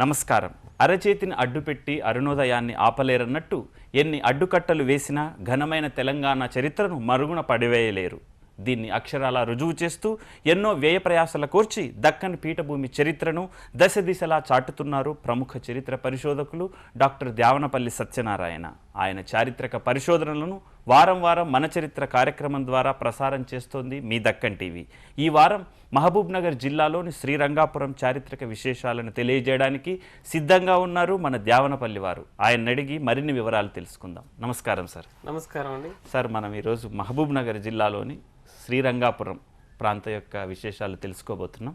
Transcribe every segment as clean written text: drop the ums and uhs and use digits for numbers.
నమస్కారం. అరచేతిని అడ్డుపెట్టి అరుణోదయాన్ని ఆపలేరన్నట్టు ఎన్ని అడ్డుకట్టలు వేసినా ఘనమైన తెలంగాణ చరిత్రను మరుగున పడివేయలేరు. దీన్ని అక్షరాలా రుజువు చేస్తూ ఎన్నో వ్యయ ప్రయాసల కోర్చి దక్కని పీఠభూమి చరిత్రను దశ దిశలా చాటుతున్నారు ప్రముఖ చరిత్ర పరిశోధకులు డాక్టర్ ద్యావనపల్లి సత్యనారాయణ. ఆయన చారిత్రక పరిశోధనలను వారం వారం మన చరిత్ర కార్యక్రమం ద్వారా ప్రసారం చేస్తోంది మీ దక్కన్ టీవీ. ఈ వారం మహబూబ్ నగర్ జిల్లాలోని శ్రీరంగాపురం చారిత్రక విశేషాలను తెలియజేయడానికి సిద్ధంగా ఉన్నారు మన ద్యావనపల్లి వారు. ఆయన అడిగి మరిన్ని వివరాలు తెలుసుకుందాం. నమస్కారం సార్. నమస్కారం అండి. సార్, మనం ఈరోజు మహబూబ్ నగర్ జిల్లాలోని శ్రీరంగాపురం ప్రాంత యొక్క విశేషాలు తెలుసుకోబోతున్నాం.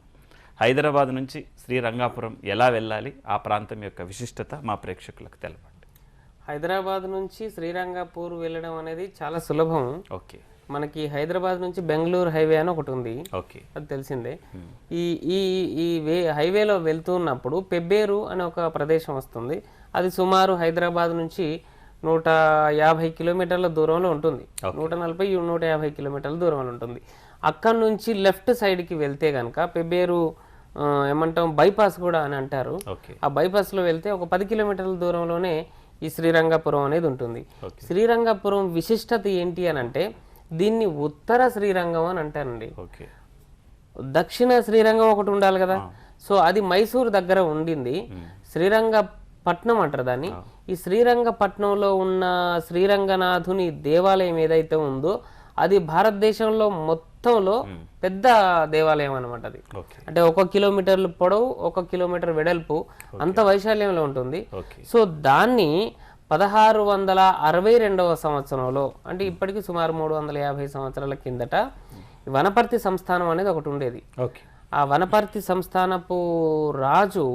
హైదరాబాద్ నుంచి శ్రీరంగాపురం ఎలా వెళ్ళాలి, ఆ ప్రాంతం యొక్క విశిష్టత మా ప్రేక్షకులకు తెలపండి. హైదరాబాద్ నుంచి శ్రీరంగపూర్ వెళ్ళడం అనేది చాలా సులభం. ఓకే. మనకి హైదరాబాద్ నుంచి బెంగళూరు హైవే అని ఒకటి ఉంది. ఓకే, అది తెలిసిందే. ఈ ఈ ఈ హైవేలో వెళ్తున్నప్పుడు పెబ్బేరు అనే ఒక ప్రదేశం వస్తుంది. అది సుమారు హైదరాబాద్ నుంచి 150 కిలోమీటర్ల దూరంలో ఉంటుంది. 140-150 కిలోమీటర్ల దూరంలో ఉంటుంది. అక్కడ నుంచి లెఫ్ట్ సైడ్కి వెళ్తే కనుక పెబ్బేరు ఏమంటాం బైపాస్ కూడా అని అంటారు. ఆ బైపాస్లో వెళ్తే ఒక 10 కిలోమీటర్ల దూరంలోనే ఈ శ్రీరంగపురం అనేది ఉంటుంది. శ్రీరంగపురం విశిష్టత ఏంటి అని అంటే దీన్ని ఉత్తర శ్రీరంగం అని అంటారండి. దక్షిణ శ్రీరంగం ఒకటి ఉండాలి కదా. సో అది మైసూరు దగ్గర ఉండింది. శ్రీరంగపట్నం అంటారు దాన్ని. ఈ శ్రీరంగపట్నంలో ఉన్న శ్రీరంగనాథుని దేవాలయం ఏదైతే ఉందో అది భారతదేశంలో మొత్తంలో పెద్ద దేవాలయం అనమాట. అది అంటే 1 కిలోమీటర్లు పొడవు, 1 కిలోమీటర్ వెడల్పు, అంత వైశాల్యంలో ఉంటుంది. సో దాన్ని 1662వ సంవత్సరంలో, అంటే ఇప్పటికి సుమారు 350 సంవత్సరాల కిందట వనపర్తి సంస్థానం అనేది ఒకటి ఉండేది. ఆ వనపర్తి సంస్థానపు రాజు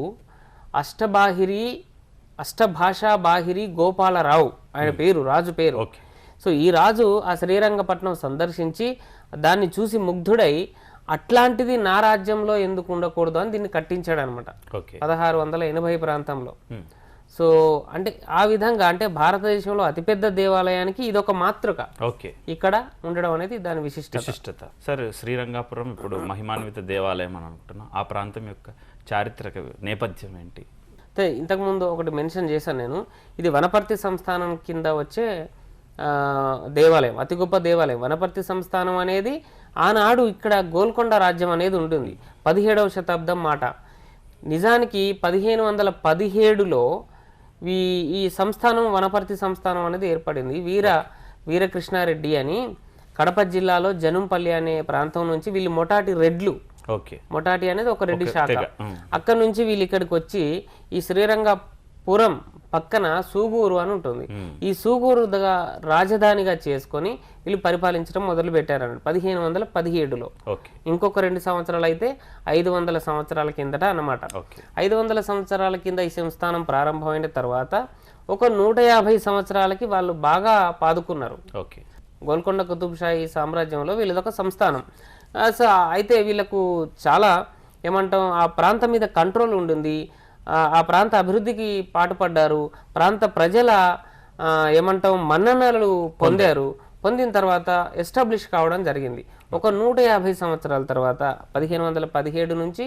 అష్టభాషా బాహిరి గోపాలరావు ఆయన పేరు, రాజు పేరు. సో ఈ రాజు ఆ శ్రీరంగపట్నం సందర్శించి దాన్ని చూసి ముగ్ధుడై అట్లాంటిది నా రాజ్యంలో ఎందుకు ఉండకూడదు అని దీన్ని కట్టించాడు అనమాట 1680 ప్రాంతంలో. సో అంటే ఆ విధంగా అంటే భారతదేశంలో అతిపెద్ద దేవాలయానికి ఇదొక మాతృక ఇక్కడ ఉండడం అనేది దాని విశిష్టత. సార్, శ్రీరంగాపురం ఇప్పుడు మహిమాన్విత దేవాలయం అని అనుకుంటున్నాం. ఆ ప్రాంతం యొక్క చారిత్రక నేపథ్యం ఏంటి? ఇంతకుముందు ఒకటి మెన్షన్ చేశాను నేను. ఇది వనపర్తి సంస్థానం కింద వచ్చే దేవాలయం, అతి గొప్ప దేవాలయం. వనపర్తి సంస్థానం అనేది ఆనాడు ఇక్కడ గోల్కొండ రాజ్యం అనేది ఉంటుంది. 17వ శతాబ్దం మాట. నిజానికి 1517లో ఈ సంస్థానం వనపర్తి సంస్థానం అనేది ఏర్పడింది. వీరకృష్ణారెడ్డి అని కడప జిల్లాలో జనంపల్లి అనే ప్రాంతం నుంచి వీళ్ళు మొటాటి రెడ్లు, మొటాటి అనేది ఒక రెడ్డి శాఖ, అక్కడ నుంచి వీళ్ళు ఇక్కడికి వచ్చి ఈ శ్రీరంగపురం పక్కన సూగూరు అని ఉంటుంది. ఈ సూగూరు రాజధానిగా చేసుకొని వీళ్ళు పరిపాలించడం మొదలు పెట్టారన్నమాట 1517లో. ఇంకొక 2 సంవత్సరాలు అయితే 500 సంవత్సరాల కిందట అన్నమాట. 500 సంవత్సరాల కింద ఈ సంస్థానం ప్రారంభమైన తర్వాత ఒక 150 సంవత్సరాలకి వాళ్ళు బాగా పాదుకున్నారు. గోల్కొండ కుతుబ్షాహీ సామ్రాజ్యంలో వీళ్ళదొక సంస్థానం. అయితే వీళ్ళకు చాలా ఏమంటాం ఆ ప్రాంతం మీద కంట్రోల్ ఉండింది. ఆ ప్రాంత అభివృద్ధికి పాటుపడ్డారు. ప్రాంత ప్రజల ఏమంటాం మన్ననలు పొందిన తర్వాత ఎస్టాబ్లిష్ కావడం జరిగింది. ఒక 150 సంవత్సరాల తర్వాత 1517 నుంచి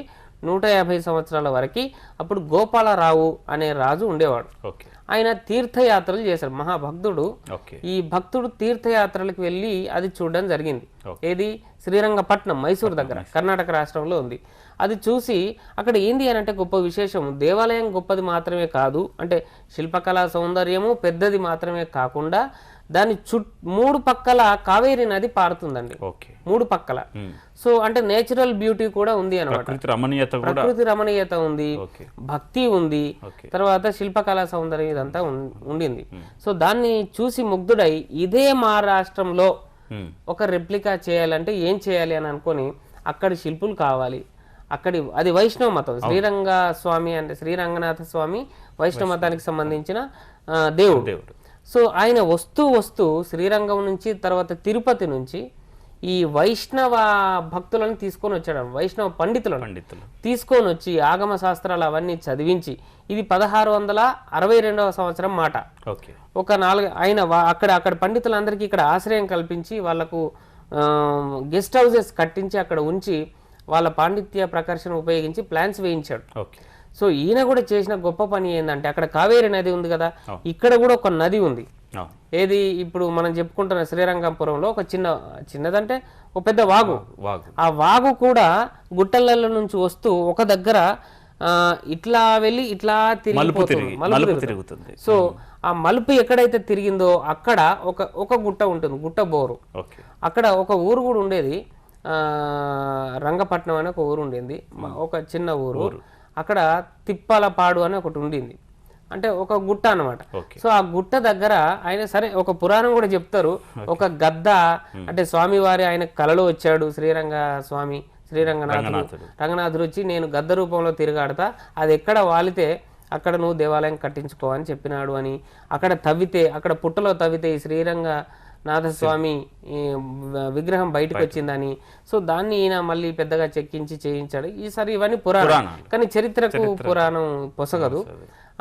150 సంవత్సరాల వరకు అప్పుడు గోపాలరావు అనే రాజు ఉండేవాడు. ఆయన తీర్థయాత్రలు చేశారు, మహాభక్తుడు. ఈ భక్తుడు తీర్థయాత్రలకు వెళ్ళి అది చూడడం జరిగింది. ఏది? శ్రీరంగపట్నం, మైసూరు దగ్గర, కర్ణాటక రాష్ట్రంలో ఉంది. అది చూసి అక్కడ ఏంది అని అంటే గొప్ప విశేషం, దేవాలయం గొప్పది మాత్రమే కాదు, అంటే శిల్పకళా సౌందర్యము పెద్దది మాత్రమే కాకుండా దాని 3 పక్కల కావేరీ నది పారుతుందండి, 3 పక్కల. సో అంటే నేచురల్ బ్యూటీ కూడా ఉంది అన్నమాట, ప్రకృతి రమణీయత ఉంది, భక్తి ఉంది, తర్వాత శిల్పకళా సౌందర్యం ఇదంతా ఉండింది. సో దాన్ని చూసి ముగ్ధుడై ఇదే మహారాష్ట్రంలో ఒక రెప్లికా చేయాలంటే ఏం చేయాలి అని అనుకొని అక్కడి శిల్పులు కావాలి. అది వైష్ణవ మతం. శ్రీరంగ స్వామి అంటే శ్రీరంగనాథ స్వామి వైష్ణవ మతానికి సంబంధించిన దేవుడు. సో ఆయన వస్తూ శ్రీరంగం నుంచి తర్వాత తిరుపతి నుంచి ఈ వైష్ణవ భక్తులను తీసుకొని వచ్చాడు, వైష్ణవ పండితులను తీసుకొని వచ్చి ఆగమ శాస్త్రాలు అవన్నీ చదివించి, ఇది 1662వ సంవత్సరం మాట. ఒక 4 ఆయన అక్కడ పండితులందరికీ ఇక్కడ ఆశ్రయం కల్పించి వాళ్లకు గెస్ట్ హౌసెస్ కట్టించి అక్కడ ఉంచి వాళ్ళ పాండిత్య ప్రకర్షణ ఉపయోగించి ప్లాన్స్ వేయించాడు. సో ఈయన కూడా చేసిన గొప్ప పని ఏంటంటే అక్కడ కావేరి నది ఉంది కదా, ఇక్కడ కూడా ఒక నది ఉంది. ఏది ఇప్పుడు మనం చెప్పుకుంటున్న శ్రీరంగపురంలో ఒక చిన్నదంటే ఒక పెద్ద వాగు. ఆ వాగు కూడా గుట్టలలో నుంచి వస్తూ ఒక దగ్గర ఇట్లా వెళ్ళి ఇట్లా తిరుగుతుంది. సో ఆ మలుపు ఎక్కడైతే తిరిగిందో అక్కడ ఒక గుట్ట ఉంటుంది, గుట్ట బోరు. అక్కడ ఒక ఊరు కూడా ఉండేది, రంగపట్నం అనే ఒక ఊరు ఉండేది, ఒక చిన్న ఊరు. అక్కడ తిప్పాలపాడు అని ఒకటి ఉండింది, అంటే ఒక గుట్ట అన్నమాట. సో ఆ గుట్ట దగ్గర ఆయన సరే ఒక పురాణం కూడా చెప్తారు, ఒక గద్ద అంటే స్వామివారి ఆయన కలలో వచ్చాడు రంగనాథుడు వచ్చి నేను గద్ద రూపంలో తిరగాడతా, అది ఎక్కడ వాలితే అక్కడ నువ్వు దేవాలయం కట్టించుకో అని చెప్పినాడు అని. అక్కడ అక్కడ పుట్టలో తవ్వితే ఈ శ్రీరంగనాథస్వామి విగ్రహం బయటకు వచ్చిందని. సో దాన్ని ఈయన మళ్ళీ పెద్దగా చెక్కించి చేయించాడు. ఈసారి ఇవన్నీ పురాణం, కానీ చరిత్రకు పురాణం పొసగదు.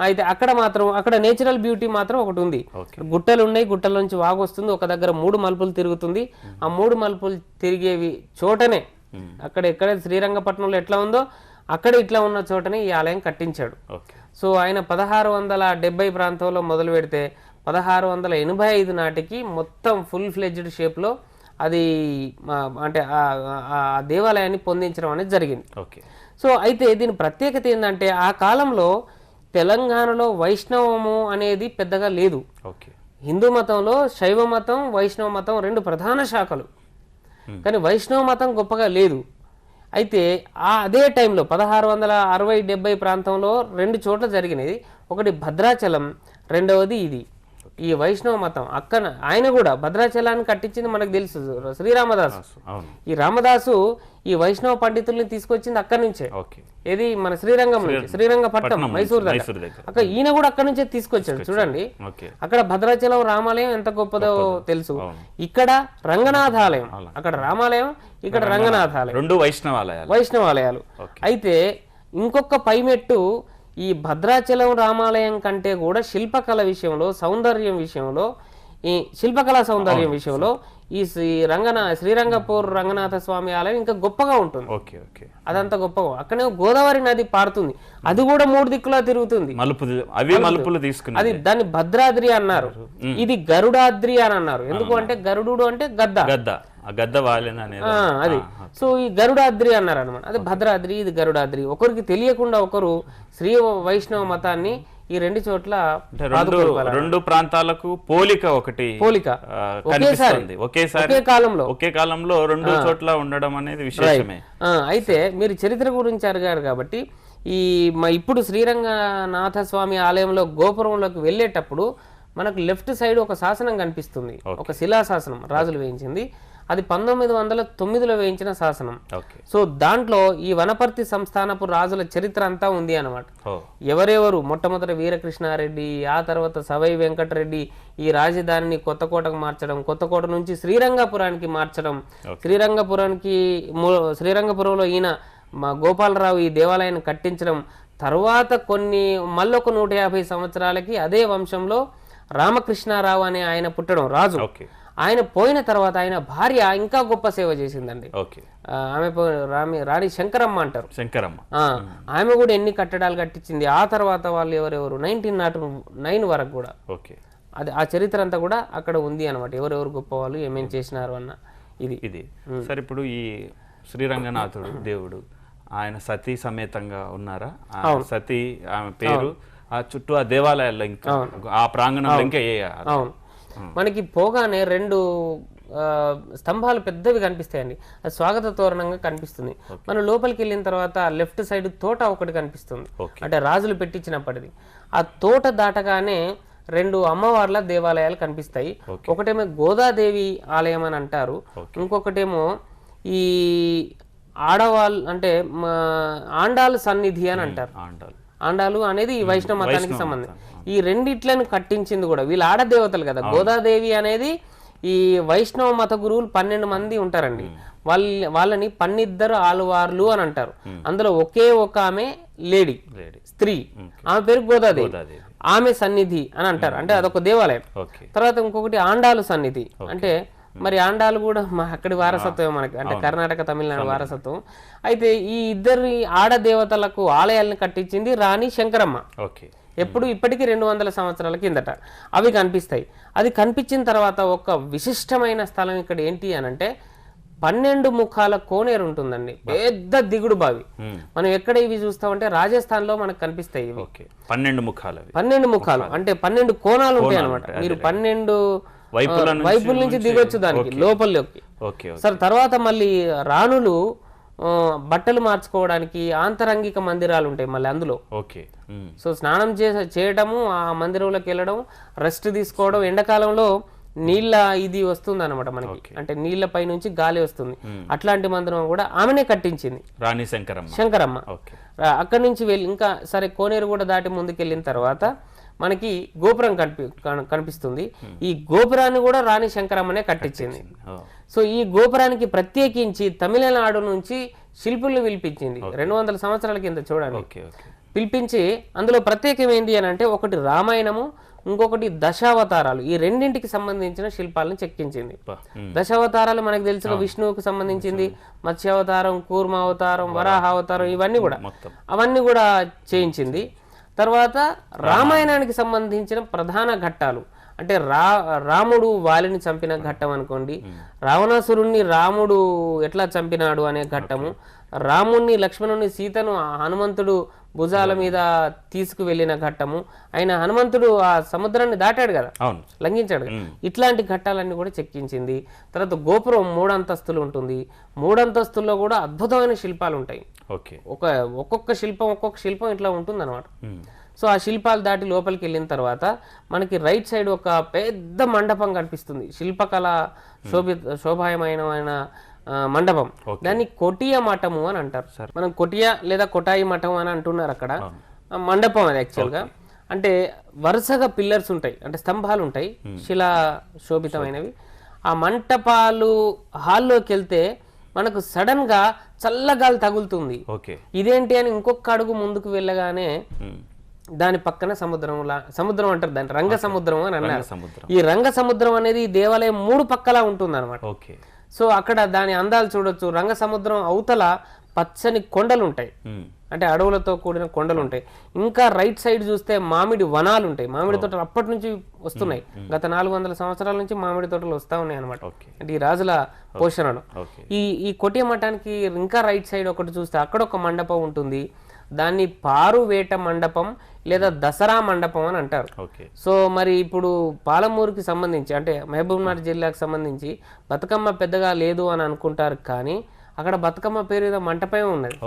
అయితే అక్కడ నేచురల్ బ్యూటీ మాత్రం ఒకటి ఉంది. గుట్టలు ఉన్నాయి, గుట్టల నుంచి వాగు వస్తుంది, ఒక దగ్గర 3 మలుపులు తిరుగుతుంది. ఆ 3 మలుపులు తిరిగేవి చోటనే ఎక్కడ శ్రీరంగపట్నంలో ఎట్లా ఉందో అక్కడ ఇట్లా ఉన్న చోటనే ఈ ఆలయం కట్టించాడు. సో ఆయన 1670 ప్రాంతంలో మొదలు పెడితే 1685 నాటికి మొత్తం ఫుల్ ఫ్లెడ్జ్డ్ షేప్లో అది అంటే ఆ దేవాలయాన్ని పొందించడం అనేది జరిగింది. సో అయితే దీని ప్రత్యేకత ఏంటంటే ఆ కాలంలో తెలంగాణలో వైష్ణవము అనేది పెద్దగా లేదు. హిందూ మతంలో శైవ మతం వైష్ణవ మతం 2 ప్రధాన శాఖలు, కానీ వైష్ణవ మతం గొప్పగా లేదు. అయితే అదే టైంలో 1660-70 ప్రాంతంలో 2 చోట్ల జరిగినది. ఒకటి భద్రాచలం, రెండవది ఇది ఈ వైష్ణవ మతం. ఆయన కూడా భద్రాచలాన్ని కట్టించింది మనకు తెలుసు శ్రీరామదాసు. ఈ రామదాసు ఈ వైష్ణవ పండితుల్ని తీసుకొచ్చింది అక్కడి నుంచే, ఏది మన శ్రీరంగపట్నం మైసూర్ దగ్గర. అక్కడ ఈయన కూడా అక్కడి నుంచే తీసుకొచ్చాడు. చూడండి అక్కడ భద్రాచలం రామాలయం ఎంత గొప్పదో తెలుసు, ఇక్కడ రంగనాథాలయం, అక్కడ రామాలయం, ఇక్కడ రంగనాథాలయం, 2 వైష్ణవాలయాలు. అయితే ఇంకొక పైమెట్టు ఈ భద్రాచలం రామాలయం కంటే కూడా శిల్పకళ విషయంలో సౌందర్యం విషయంలో శిల్పకళా సౌందర్యం విషయంలో ఈ శ్రీరంగపూర్ రంగనాథ స్వామి ఆలయం ఇంకా గొప్పగా ఉంటుంది. అదంతా గొప్పగా. అక్కడే గోదావరి నది పారుతుంది, అది కూడా 3 దిక్కులా తిరుగుతుంది. అది దాన్ని భద్రాద్రి అన్నారు, ఇది గరుడాద్రి అని అన్నారు. ఎందుకు అంటే గరుడు అంటే గద్ద అది. సో ఈ గరుడాద్రి అన్నారు అనమాట. అది భద్రాద్రి, ఇది గరుడాద్రి. ఒకరికి తెలియకుండా ఒకరు శ్రీ వైష్ణవ మతాన్ని ఈ 2 చోట్ల 2 ప్రాంతాలకు పోలిక ఒకే కాలంలో 2 చోట్ల ఉండడం అనేది విశేషమే. అయితే మీరు చరిత్ర గురించి అడిగారు కాబట్టి ఇప్పుడు శ్రీరంగనాథ స్వామి ఆలయంలో గోపురంలోకి వెళ్ళేటప్పుడు మనకు లెఫ్ట్ సైడ్ ఒక శాసనం కనిపిస్తుంది, ఒక శిలాశాసనం రాజులు వేయించింది. అది 1909లో వేయించిన శాసనం. సో దాంట్లో ఈ వనపర్తి సంస్థానపు రాజుల చరిత్ర అంతా ఉంది అన్నమాట. ఎవరెవరు మొట్టమొదటి వీరకృష్ణారెడ్డి, ఆ తర్వాత సవై వెంకటరెడ్డి ఈ రాజధానిని కొత్తకోటకు మార్చడం, కొత్తకోట నుంచి శ్రీరంగపురానికి మార్చడం, శ్రీరంగపురంలో ఈయన గోపాలరావు ఈ దేవాలయాన్ని కట్టించడం, తర్వాత మళ్ళొక 150 సంవత్సరాలకి అదే వంశంలో రామకృష్ణారావు అనే ఆయన పుట్టడం రాజు. ఆయన పోయిన తర్వాత ఆయన భార్య ఇంకా గొప్ప సేవ చేసిందండి. ఆమె రాణి శంకరమ్మ అంటారు. ఆమె కూడా ఎన్ని కట్టడాలు కట్టించింది. ఆ తర్వాత వాళ్ళు ఎవరెవరు 1909 వరకు కూడా అది ఆ చరిత్ర అంతా కూడా అక్కడ ఉంది అనమాట. ఎవరెవరు గొప్ప వాళ్ళు ఏమేమి చేసినారు అన్న ఇది. సరే, ఇప్పుడు ఈ శ్రీరంగనాథుడు దేవుడు ఆయన సతీ సమేతంగా ఉన్నారా? సతీ ఆమె పేరు ఆ చుట్టూ ఆ దేవాలయాల్లో ఇంకా ఆ ప్రాంగణంలో ఇంకా అవును, మనకి పోగానే 2 స్తంభాలు పెద్దవి కనిపిస్తాయండి. అది స్వాగత తోరణంగా కనిపిస్తుంది. మనం లోపలికి వెళ్ళిన తర్వాత లెఫ్ట్ సైడ్ తోట ఒకటి కనిపిస్తుంది, అంటే రాజులు పెట్టించినప్పటిది. ఆ తోట దాటగానే 2 అమ్మవార్ల దేవాలయాలు కనిపిస్తాయి. ఒకటేమో గోదాదేవి ఆలయం అని అంటారు, ఇంకొకటేమో ఈ ఆడవాళ్ళు అంటే ఆండాలు సన్నిధి అని అంటారు. ఆండాలు అనేది ఈ వైష్ణవ మతానికి సంబంధం. ఈ రెండిట్లను కట్టించింది కూడా వీళ్ళ ఆడదేవతలు కదా. గోదాదేవి అనేది ఈ వైష్ణవ మత గురువులు 12 మంది ఉంటారండి. వాళ్ళని 12 ఆలువార్లు అని అంటారు. అందులో ఒకే ఒక ఆమె లేడీ స్త్రీ, ఆమె పేరు గోదాదేవి. ఆమె సన్నిధి అని అంటారు, అంటే అదొక దేవాలయం. తర్వాత ఇంకొకటి ఆండాలు సన్నిధి, అంటే మరి ఆండాలు కూడా అక్కడి వారసత్వం మనకి, అంటే కర్ణాటక తమిళనాడు వారసత్వం. అయితే ఈ ఇద్దరి ఆడదేవతలకు ఆలయాలను కట్టించింది రాణి శంకరమ్మ. ఇప్పటికీ 200 సంవత్సరాల కిందట అవి కనిపిస్తాయి. అది కనిపించిన తర్వాత ఒక విశిష్టమైన స్థలం ఇక్కడ ఏంటి అని అంటే 12 ముఖాల కోనేరు ఉంటుందండి, పెద్ద దిగుడు బావి. మనం ఎక్కడ ఇవి చూస్తామంటే రాజస్థాన్ లో మనకు కనిపిస్తాయి ఇవి. 12 ముఖాలు అంటే 12 కోణాలు ఉంటాయి అనమాట. మీరు 12 వైపుల నుంచి దిగొచ్చు దానికి లోపలికి. సరే, తర్వాత మళ్ళీ రాణులు బట్టలు మార్చుకోవడానికి ఆంతరంగిక మందిరాలు ఉంటాయి మళ్ళీ అందులో. సో స్నానం చేయడము, ఆ మందిరంలోకి వెళ్ళడం, రెస్ట్ తీసుకోవడం, ఎండాకాలంలో నీళ్ళ ఇది వస్తుంది అనమాట మనకి, అంటే నీళ్ల పై నుంచి గాలి వస్తుంది. అట్లాంటి మందిరం కూడా ఆమెనే కట్టించింది, రాణి శంకరమ్మ. అక్కడి నుంచి వెళ్ళి ఇంకా సరే కోనేరు కూడా దాటి ముందుకెళ్ళిన తర్వాత మనకి గోపురం కనిపిస్తుంది. ఈ గోపురాన్ని కూడా రాణి శంకరమ్మనే కట్టించింది. సో ఈ గోపురానికి ప్రత్యేకించి తమిళనాడు నుంచి శిల్పుల్ని పిలిపించింది 200 సంవత్సరాల కింద చూడండి. పిలిపించి అందులో ప్రత్యేకం ఏంటి అని అంటే ఒకటి రామాయణము, ఇంకొకటి దశావతారాలు, ఈ రెండింటికి సంబంధించిన శిల్పాలను చెక్కించింది. దశావతారాలు మనకు తెలిసిన విష్ణువుకు సంబంధించింది, మత్స్యావతారం, కూర్మావతారం, వరాహావతారం, ఇవన్నీ కూడా అవన్నీ కూడా చేయించింది. తర్వాత రామాయణానికి సంబంధించిన ప్రధాన ఘట్టాలు అంటే రాముడు వాలిని చంపిన ఘట్టం అనుకోండి, రావణాసురుణ్ణి రాముడు ఎట్లా చంపినాడు అనే ఘట్టము, రాముణ్ణి, లక్ష్మణుని, సీతను హనుమంతుడు భుజాల మీద తీసుకువెళ్ళిన ఘట్టము, ఆయన హనుమంతుడు ఆ సముద్రాన్ని దాటాడు కదా, లంఘించాడు కదా, ఇట్లాంటి ఘట్టాలన్నీ కూడా చెక్కించింది. తర్వాత గోపురం 3 అంతస్తులు ఉంటుంది. 3 అంతస్తుల్లో కూడా అద్భుతమైన శిల్పాలు ఉంటాయి. ఒక్కొక్క శిల్పం ఇట్లా ఉంటుంది అనమాట. సో ఆ శిల్పాలు దాటి లోపలికి వెళ్ళిన తర్వాత మనకి రైట్ సైడ్ ఒక పెద్ద మండపం కనిపిస్తుంది, శిల్పకళ శోభాయమైన మండపం. దాన్ని కొటియ మఠము అని అంటారు. మనం కొటియ లేదా కొటాయి మఠం అని అంటున్నారు అక్కడ. మండపం అది యాక్చువల్గా. అంటే వరుసగా పిల్లర్స్ ఉంటాయి, అంటే స్తంభాలు ఉంటాయి, శిలా శోభితమైనవి. ఆ మంటపాలు హాల్లోకి వెళ్తే మనకు సడన్ గా చల్లగాలి తగులుతుంది. ఇదేంటి అని ఇంకొక అడుగు ముందుకు వెళ్ళగానే దాని పక్కన సముద్రం అంటారు, దాని రంగ సముద్రం అని అన్నారు. ఈ రంగ సముద్రం అనేది ఈ దేవాలయం 3 పక్కలా ఉంటుంది అనమాట. సో అక్కడ దాని అందాలు చూడొచ్చు. రంగ సముద్రం అవతల పచ్చని కొండలు ఉంటాయి, అంటే అడవులతో కూడిన కొండలు ఉంటాయి. ఇంకా రైట్ సైడ్ చూస్తే మామిడి వనాలు ఉంటాయి, మామిడి తోటలు అప్పటి నుంచి వస్తున్నాయి. గత 400 సంవత్సరాల నుంచి మామిడి తోటలు వస్తా ఉన్నాయి అనమాట, అంటే ఈ రాజుల పోషణలు. ఈ కొటియ మఠానికి ఇంకా రైట్ సైడ్ ఒకటి చూస్తే అక్కడ ఒక మండపం ఉంటుంది. దాన్ని పారువేట మండపం లేదా దసరా మండపం అని అంటారు. సో మరి ఇప్పుడు పాలమూరుకి సంబంధించి, అంటే మహబూబ్నగర్ జిల్లాకు సంబంధించి బతుకమ్మ పెద్దగా లేదు అని అనుకుంటారు, కానీ అక్కడ బతుకమ్మ పేరు ఏదో మంటపం ఉన్నది.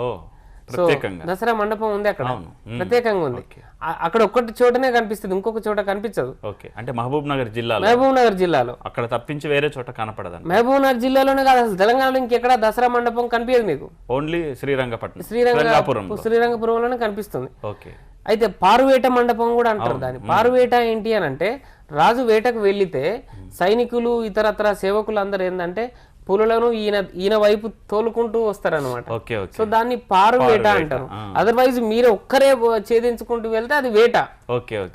సో దసరా మండపం ఉంది అక్కడ, ప్రత్యేకంగా ఉంది. అక్కడ ఒక్కటి చోటనే కనిపిస్తుంది, ఇంకొక చోట కనిపించదు. అంటే మహబూబ్నగర్ జిల్లాలో అక్కడ తప్పించి వేరే చోట కనపడదు. మహబూబ్నగర్ జిల్లాలోనే కాదు, అసలు తెలంగాణలో ఇంకెక్కడ దసరా మండపం కనిపించదు మీకు. ఓన్లీ శ్రీరంగపురంలోనే కనిపిస్తుంది. అయితే పారువేట మండపం కూడా అంటారు దాన్ని. పారువేట ఏంటి అని అంటే రాజు వేటకు వెళ్లితే సైనికులు ఇతరత్ర సేవకులు అందరు ఏంటంటే పులులను ఈయన వైపు తోలుకుంటూ వస్తారనమాట. సో దాన్ని పారువేట అంటారు. అదర్వైజ్ మీరు ఒక్కరే ఛేదించుకుంటూ వెళ్తే అది వేట,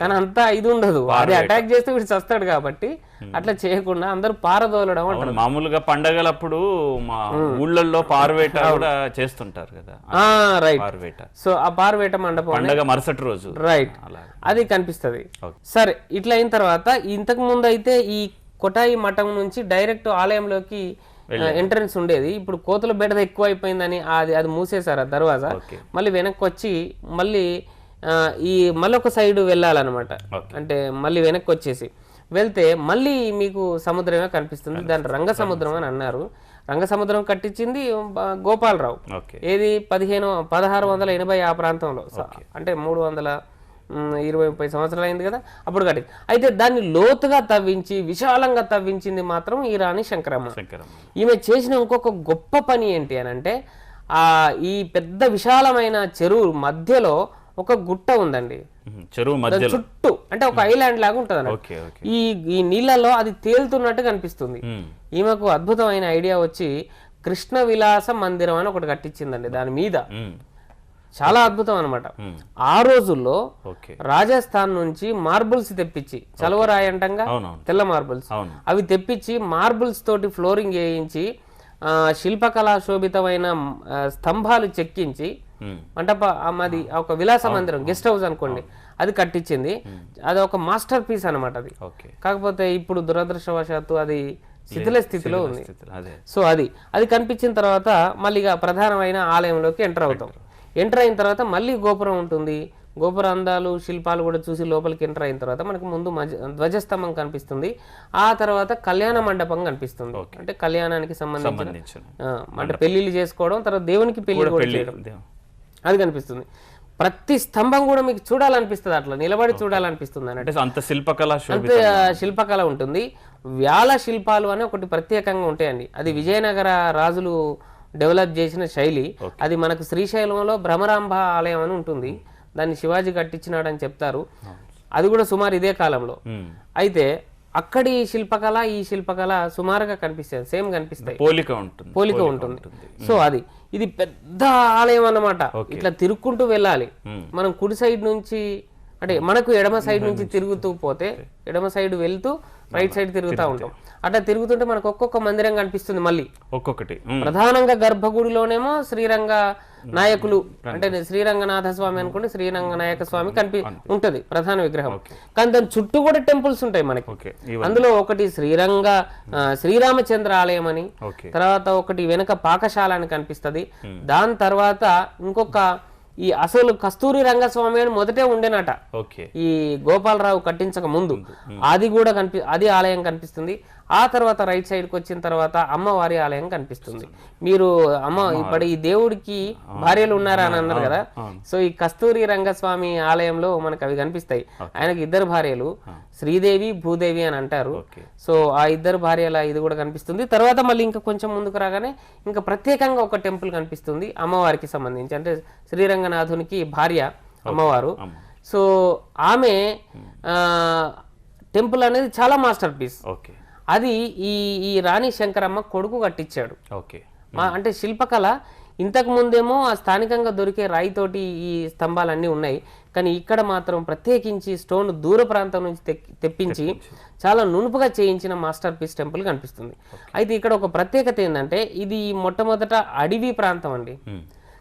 కానీ అంతా ఇది ఉండదు. అది అటాక్ చేస్తే వీడు చస్తాడు కాబట్టి అట్లా చేయకుండా అందరూ పారదోలడం అంటారు. మామూలుగా పండగలప్పుడు మా ఊళ్ళల్లో పారువేట కూడా చేస్తుంటారు కదా, రైట్. సో ఆ పారువేట మండపం పండగ మరుసటి రోజు, రైట్, అది కనిపిస్తుంది. సరే, ఇట్లా అయిన తర్వాత ఇంతకు ముందు అయితే ఈ కొటాయి మఠం నుంచి డైరెక్ట్ ఆలయంలోకి ఎంట్రన్స్ ఉండేది. ఇప్పుడు కోతుల బెడద ఎక్కువ అయిపోయిందని అది మూసేశారు ఆ దర్వాజా. మళ్ళీ వెనక్కి వచ్చి మళ్ళీ ఒక సైడ్ వెళ్ళాలన్నమాట. అంటే మళ్ళీ వెనక్కి వచ్చేసి వెళ్తే మళ్ళీ మీకు సముద్రమే కనిపిస్తుంది. దాన్ని రంగ సముద్రం అని అన్నారు. రంగ సముద్రం కట్టించింది గోపాలరావు. ఏది 1680 ఆ ప్రాంతంలో, అంటే 320-30 సంవత్సరాలు అయింది కదా అప్పుడు కట్టింది. అయితే దాన్ని లోతుగా తవ్వించి విశాలంగా తవ్వించింది మాత్రం ఈ రాణి శంకరమ్మ. ఈమె చేసిన ఇంకొక గొప్ప పని ఏంటి అని అంటే ఈ పెద్ద విశాలమైన చెరువు మధ్యలో ఒక గుట్ట ఉందండి, చెరువు మధ్య చుట్టూ, అంటే ఒక ఐలాండ్ లాగా ఉంటది అన్నమాట. ఈ నీళ్ళలో అది తేలుతున్నట్టు కనిపిస్తుంది. ఈమెకు అద్భుతమైన ఐడియా వచ్చి కృష్ణ విలాస మందిరం అని ఒకటి కట్టించిందండి. దాని మీద చాలా అద్భుతం అనమాట. ఆ రోజుల్లో ఓకే. రాజస్థాన్ నుంచి మార్బుల్స్ తెప్పించి, చలువరాయి అంటంగా అవునవును. తెల్ల మార్బుల్స్, అవును. అవి తెప్పించి మార్బుల్స్ తోటి ఫ్లోరింగ్ వేయించి శిల్పకళా శోభితమైన స్తంభాలు చెక్కించి మాది ఒక విలాస మందిరం, గెస్ట్ హౌస్ అనుకోండి, అది కట్టించింది. అది ఒక మాస్టర్ పీస్ అనమాట అది. ఓకే. కాకపోతే ఇప్పుడు దురదృష్టవశాత్తు అది శిథిల స్థితిలో ఉంది. అదే. సో అది కనిపించిన తర్వాత మళ్ళీ ఇక ప్రధానమైన ఆలయంలోకి ఎంటర్ అవుతాం. ఎంటర్ అయిన తర్వాత మళ్ళీ గోపురం ఉంటుంది. గోపుర అందాలు శిల్పాలు కూడా చూసి లోపలికి ఎంటర్ అయిన తర్వాత మనకు ముందు ధ్వజస్తంభం కనిపిస్తుంది. ఆ తర్వాత కళ్యాణ మండపం కనిపిస్తుంది. అంటే కళ్యాణానికి సంబంధించిన అంటే పెళ్లిళ్ళు చేసుకోవడం, తర్వాత దేవునికి పెళ్లి కూడా చేయడం, అది కనిపిస్తుంది. ప్రతి స్తంభం కూడా మీకు చూడాలనిపిస్తుంది, అట్లా నిలబడి చూడాలనిపిస్తుంది అన్నట్టు. అంత శిల్పకళ అంతే శిల్పకళ ఉంటుంది. వ్యాల శిల్పాలు అని ఒకటి ప్రత్యేకంగా ఉంటాయండి. అది విజయనగర రాజులు డెవలప్ చేసిన శైలి. అది మనకు శ్రీశైలంలో భ్రమరాంబ ఆలయం అని ఉంటుంది, దాన్ని శివాజీ కట్టించినాడని చెప్తారు. అది కూడా సుమారు ఇదే కాలంలో. అయితే అక్కడి శిల్పకళ ఈ శిల్పకళ సుమారుగా కనిపిస్తాయి, సేమ్ కనిపిస్తాయి, పోలిక ఉంటుంది. సో ఇది పెద్ద ఆలయం అన్నమాట. ఇట్లా తిరుక్కుంటూ వెళ్ళాలి మనం. కుడి సైడ్ నుంచి అంటే మనకు ఎడమ సైడ్ నుంచి తిరుగుతూ పోతే, ఎడమ సైడ్ వెళ్తూ రైట్ సైడ్ తిరుగుతూ ఉంటాం. అట్లా తిరుగుతుంటే మనకు ఒక్కొక్క మందిరం కనిపిస్తుంది. మళ్ళీ ఒక్కొక్కటి ప్రధానంగా గర్భగుడిలోనేమో శ్రీరంగ నాయకులు అంటే శ్రీరంగనాథ స్వామి అనుకోండి, శ్రీరంగ నాయక స్వామి ఉంటది ప్రధాన విగ్రహం. కానీ దాని చుట్టూ కూడా టెంపుల్స్ ఉంటాయి మనకి. అందులో ఒకటి శ్రీరామచంద్ర ఆలయం అని, తర్వాత ఒకటి వెనక పాకశాల అని కనిపిస్తుంది. దాని తర్వాత ఇంకొక ఈ అసలు కస్తూరి రంగస్వామి అని మొదటే ఉండేనట ఈ గోపాలరావు కట్టించక ముందు. అది కూడా అది ఆలయం కనిపిస్తుంది. ఆ తర్వాత రైట్ సైడ్కి వచ్చిన తర్వాత అమ్మవారి ఆలయం కనిపిస్తుంది. మీరు ఇప్పుడు ఈ దేవుడికి భార్యలు ఉన్నారా అని అన్నారు కదా. సో ఈ కస్తూరి రంగస్వామి ఆలయంలో మనకు అవి కనిపిస్తాయి. ఆయనకు 2 భార్యలు, శ్రీదేవి భూదేవి అని అంటారు. సో ఆ 2 భార్యల ఇది కూడా కనిపిస్తుంది. తర్వాత మళ్ళీ ఇంకా కొంచెం ముందుకు రాగానే ఇంకా ప్రత్యేకంగా ఒక టెంపుల్ కనిపిస్తుంది అమ్మవారికి సంబంధించి, అంటే శ్రీరంగనాథునికి భార్య అమ్మవారు. సో ఆమె టెంపుల్ అనేది చాలా మాస్టర్ పీస్. అది ఈ రాణి శంకరమ్మ కొడుకు కట్టించాడు. అంటే శిల్పకళ ఇంతకు ముందేమో ఆ స్థానికంగా దొరికే రాయితోటి ఈ స్తంభాలన్నీ ఉన్నాయి. కానీ ఇక్కడ మాత్రం ప్రత్యేకించి స్టోన్ దూర ప్రాంతం నుంచి తెప్పించి చాలా నునుపుగా చేయించిన మాస్టర్ పీస్ టెంపుల్ కనిపిస్తుంది. అయితే ఇక్కడ ఒక ప్రత్యేకత ఏంటంటే ఇది మొట్టమొదట అడవి ప్రాంతం అండి.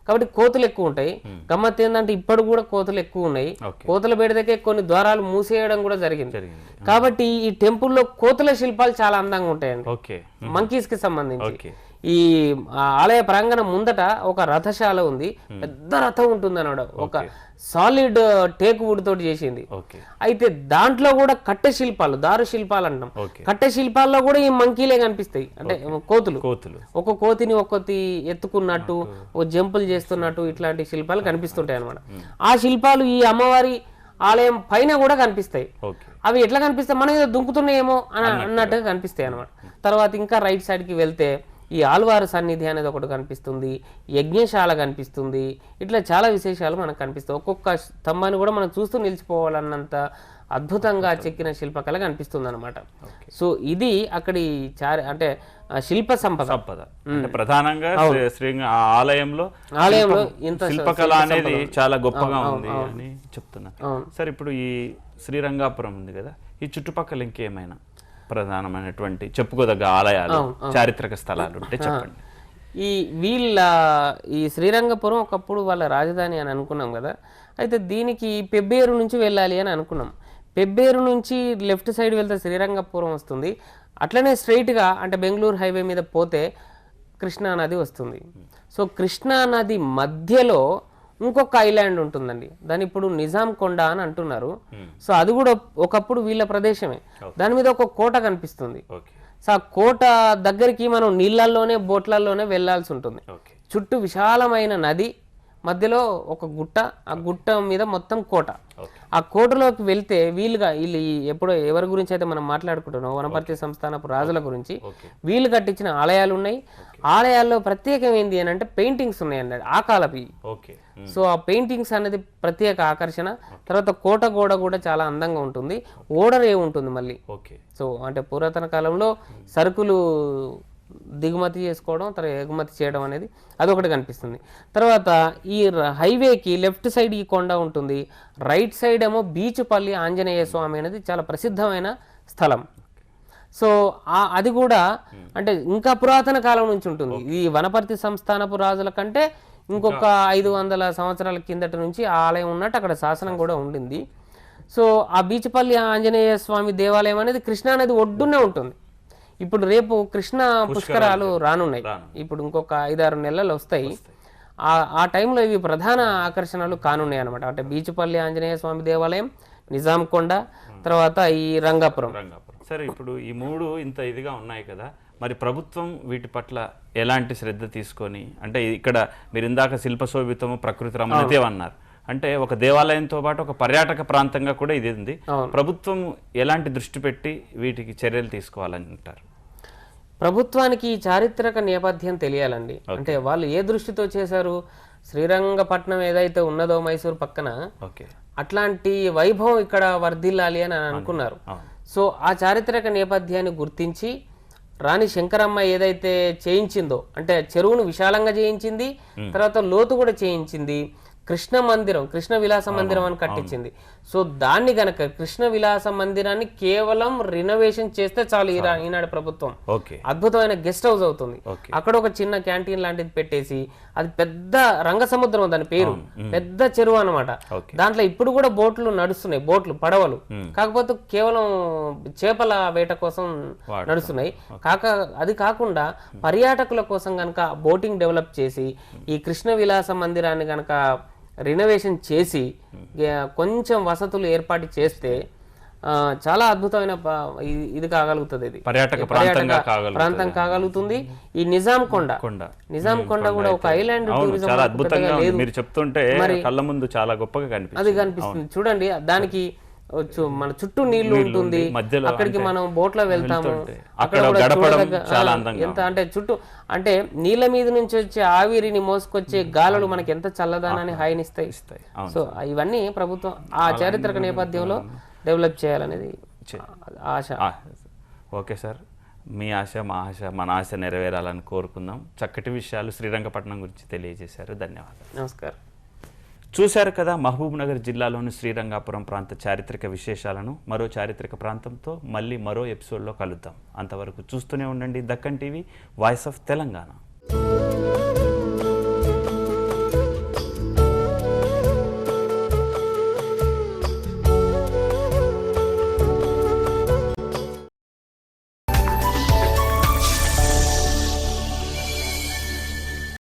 కాబట్టి కోతులు ఎక్కువ ఉంటాయి. గమ్మత్ ఏంటంటే ఇప్పుడు కూడా కోతులు ఎక్కువ ఉన్నాయి. కోతుల బెడదకే కొన్ని ద్వారాలు మూసేయడం కూడా జరిగింది. కాబట్టి ఈ టెంపుల్లో కోతుల శిల్పాలు చాలా అందంగా ఉంటాయండి. మంకీస్ కి సంబంధించి ఈ ఆలయ ప్రాంగణం ముందట ఒక రథశాల ఉంది. పెద్ద రథం ఉంటుంది అన్నాడు, ఒక సాలిడ్ టేక్ వుడ్ తోటి చేసింది. అయితే దాంట్లో కూడా కట్టె శిల్పాలు, దారు శిల్పాలు అంటాం. కట్టె శిల్పాల్లో కూడా ఈ మంకీలే కనిపిస్తాయి. అంటే కోతులు ఒక కోతిని ఒక్కొతి ఎత్తుకున్నట్టు, ఓ జంపులు చేస్తున్నట్టు ఇట్లాంటి శిల్పాలు కనిపిస్తుంటాయి అనమాట. ఆ శిల్పాలు ఈ అమ్మవారి ఆలయం పైన కూడా కనిపిస్తాయి. అవి ఎట్లా కనిపిస్తాయి, మనం ఏదో దుంకుతున్నాయేమో అని అన్నట్టుగా కనిపిస్తాయి అనమాట. తర్వాత ఇంకా రైట్ సైడ్ కి వెళ్తే ఈ ఆల్వారు సన్నిధి అనేది ఒకటి కనిపిస్తుంది, యజ్ఞశాల కనిపిస్తుంది. ఇట్లా చాలా విశేషాలు మనకు కనిపిస్తాయి. ఒక్కొక్క స్తంభాన్ని కూడా మనం చూస్తూ నిలిచిపోవాలన్నంత అద్భుతంగా చెక్కిన శిల్పకళ కనిపిస్తుంది అనమాట. సో ఇది అక్కడి అంటే శిల్ప సంపద. ప్రధానంగా ఆలయంలో ఇంత శిల్పకళ అనేది చాలా గొప్పగా ఉంది అని చెప్తున్నా. సరే, ఇప్పుడు ఈ శ్రీరంగాపురం ఉంది కదా, ఈ చుట్టుపక్కల ఇంకేమైనా ప్రధానమైనటువంటి చెప్పుకోదగ్గ ఆలయాలు, చారిత్రక స్థలాలు ఉంటే చెప్పండి. ఈ శ్రీరంగపురం ఒకప్పుడు వాళ్ళ రాజధాని అని అనుకున్నాం కదా. అయితే దీనికి పెబ్బేరు నుంచి వెళ్ళాలి అని అనుకున్నాం. పెబ్బేరు నుంచి లెఫ్ట్ సైడ్ వెళ్తే శ్రీరంగపురం వస్తుంది. అట్లనే స్ట్రైట్గా అంటే బెంగళూరు హైవే మీద పోతే కృష్ణా నది వస్తుంది. సో కృష్ణా నది మధ్యలో ఇంకొక ఐలాండ్ ఉంటుందండి, దాని ఇప్పుడు నిజాం కొండ అని అంటున్నారు. సో అది కూడా ఒకప్పుడు వీళ్ళ ప్రదేశమే. దాని మీద ఒక కోట కనిపిస్తుంది. సో ఆ కోట దగ్గరికి మనం నీళ్ళల్లోనే బోట్లల్లోనే వెళ్లాల్సి ఉంటుంది. చుట్టూ విశాలమైన నది, మధ్యలో ఒక గుట్ట, ఆ గుట్ట మీద మొత్తం కోట. ఆ కోటలోకి వెళ్తే వీళ్ళు ఎప్పుడో ఎవరి గురించి అయితే మనం మాట్లాడుకుంటున్నాం, వనపర్తి సంస్థానపు రాజుల గురించి, వీళ్ళు కట్టించిన ఆలయాలు ఉన్నాయి. ఆలయాల్లో ప్రత్యేకం ఏంది అని అంటే పెయింటింగ్స్ ఉన్నాయండి ఆ కాలపు. సో ఆ పెయింటింగ్స్ అనేది ప్రత్యేక ఆకర్షణ. తర్వాత కోట గోడ కూడా చాలా అందంగా ఉంటుంది. ఓడరే ఉంటుంది మళ్ళీ. సో అంటే పురాతన కాలంలో సరుకులు దిగుమతి చేసుకోవడం, తర్వాత ఎగుమతి చేయడం అనేది అదొకటి కనిపిస్తుంది. తర్వాత ఈ హైవేకి లెఫ్ట్ సైడ్ ఈ కొండ ఉంటుంది, రైట్ సైడ్ ఏమో బీచుపల్లి ఆంజనేయ స్వామి అనేది చాలా ప్రసిద్ధమైన స్థలం. సో అది కూడా అంటే ఇంకా పురాతన కాలం నుంచి ఉంటుంది. ఈ వనపర్తి సంస్థానపు రాజుల కంటే ఇంకొక 500 సంవత్సరాల కిందటి నుంచి ఆ ఆలయం ఉన్నట్టు అక్కడ శాసనం కూడా ఉండింది. సో ఆ బీచుపల్లి ఆంజనేయ స్వామి దేవాలయం అనేది కృష్ణానది ఒడ్డునే ఉంటుంది. ఇప్పుడు రేపు కృష్ణ పుష్కరాలు రానున్నాయి, ఇప్పుడు ఇంకొక 5-6 నెలలు వస్తాయి. ఆ టైంలో ఇవి ప్రధాన ఆకర్షణలు కానున్నాయి అనమాట. అంటే బీచుపల్లి ఆంజనేయ స్వామి దేవాలయం, నిజాం కొండ, తర్వాత ఈ రంగాపురం. సరే, ఇప్పుడు ఈ 3 ఇంత ఇదిగా ఉన్నాయి కదా, మరి ప్రభుత్వం వీటి పట్ల ఎలాంటి శ్రద్ధ తీసుకొని, అంటే ఇక్కడ మీరు ఇందాక శిల్పశోభితము ప్రకృతి రమణీయత అన్నారు, అంటే ఒక దేవాలయంతో పాటు ఒక పర్యాటక ప్రాంతంగా కూడా ఇది ఉంది. ప్రభుత్వం ఎలాంటి దృష్టి పెట్టి వీటికి చర్యలు తీసుకోవాలని అంటారు? ప్రభుత్వానికి చారిత్రక నేపథ్యం తెలియాలండి. అంటే వాళ్ళు ఏ దృష్టితో చేశారు, శ్రీరంగపట్నం ఏదైతే ఉన్నదో మైసూరు పక్కన, అట్లాంటి వైభవం ఇక్కడ వర్ధిల్లాలి అని అనుకున్నారు. సో ఆ చారిత్రక నేపథ్యాన్ని గుర్తించి రాణి శంకరమ్మ ఏదైతే చేయించిందో, అంటే చెరువును విశాలంగా చేయించింది, తర్వాత లోతు కూడా చేయించింది, కృష్ణ మందిరం, కృష్ణ విలాస మందిరం అని కట్టించింది. సో దాన్ని గనక కృష్ణ విలాస మందిరాన్ని కేవలం రినోవేషన్ చేస్తే చాలు ఈనాడు ప్రభుత్వం అద్భుతమైన గెస్ట్ హౌస్ అవుతుంది. అక్కడ ఒక చిన్న క్యాంటీన్ లాంటిది పెట్టేసి, అది పెద్ద రంగసముద్రం దాని పేరు, పెద్ద చెరువు అనమాట. దాంట్లో ఇప్పుడు కూడా బోట్లు నడుస్తున్నాయి, పడవలు, కాకపోతే కేవలం చేపల వేట కోసం నడుస్తున్నాయి. అది కాకుండా పర్యాటకుల కోసం గనక బోటింగ్ డెవలప్ చేసి ఈ కృష్ణ విలాస మందిరాన్ని గనక రినోవేషన్ చేసి కొంచెం వసతులు ఏర్పాటు చేస్తే చాలా అద్భుతమైన ఇది కాగలుగుతుంది, ఇది పర్యాటక ప్రాంతం కాగలుగుతుంది. ఈ నిజాం కొండ కూడా ఒక ఐలాండ్ టూరిజం మీరు చెప్తుంటే కళ్ళ ముందు చాలా గొప్పగా కనిపిస్తుంది. చూడండి, దానికి మన చుట్టూ నీళ్లు ఉంటుంది, అక్కడికి మనం బోట్లో వెళ్తాము, అక్కడ ఎంత అంటే చుట్టూ అంటే నీళ్ళ మీద నుంచి వచ్చే ఆవిరిని మోసుకొచ్చే గాలులు మనకి ఎంత చల్లదానాన్ని హాయినిస్తాయి. సో ఇవన్నీ ప్రభుత్వం ఆ చారిత్రక నేపథ్యంలో డెవలప్ చేయాలనేది ఆశ. ఓకే సార్, మీ ఆశ మా ఆశ, మన ఆశ నెరవేరాలని కోరుకుందాం. చక్కటి విషయాలు శ్రీరంగపట్నం గురించి తెలియజేశారు. ధన్యవాదాలు. నమస్కారం. చూశారు కదా మహబూబ్నగర్ జిల్లాలోని శ్రీరంగాపురం ప్రాంత చారిత్రక విశేషాలను. మరో చారిత్రక ప్రాంతంతో మళ్ళీ మరో ఎపిసోడ్లో కలుద్దాం. అంతవరకు చూస్తూనే ఉండండి Deccan TV, voice of Telangana.